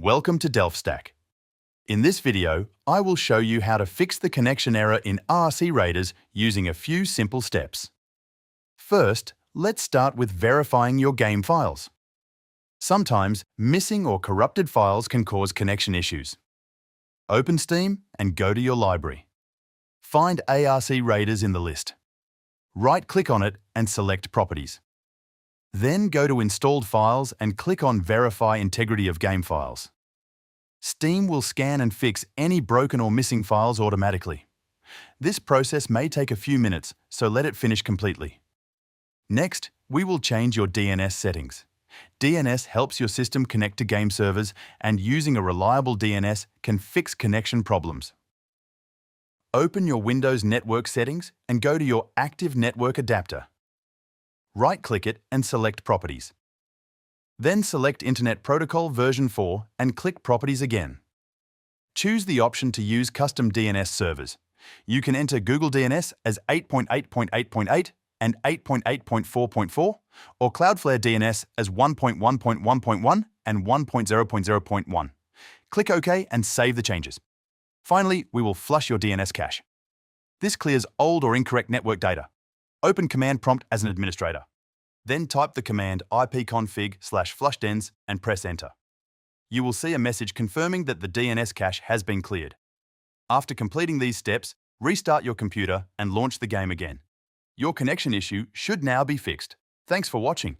Welcome to DelphStack. In this video, I will show you how to fix the connection error in RC Raiders using a few simple steps. First, let's start with verifying your game files. Sometimes, missing or corrupted files can cause connection issues. Open Steam and go to your library. Find ARC Raiders in the list. Right-click on it and select Properties. Then go to Installed Files and click on Verify Integrity of Game Files. Steam will scan and fix any broken or missing files automatically. This process may take a few minutes, so let it finish completely. Next, we will change your DNS settings. DNS helps your system connect to game servers, and using a reliable DNS can fix connection problems. Open your Windows network settings and go to your active network adapter. Right-click it and select Properties. Then select Internet Protocol version 4 and click Properties again. Choose the option to use custom DNS servers. You can enter Google DNS as 8.8.8.8 and 8.8.4.4, or Cloudflare DNS as 1.1.1.1 and 1.0.0.1. Click OK and save the changes. Finally, we will flush your DNS cache. This clears old or incorrect network data. Open Command Prompt as an administrator. Then type the command ipconfig/flushdens and press Enter. You will see a message confirming that the DNS cache has been cleared. After completing these steps, restart your computer and launch the game again. Your connection issue should now be fixed. Thanks for watching.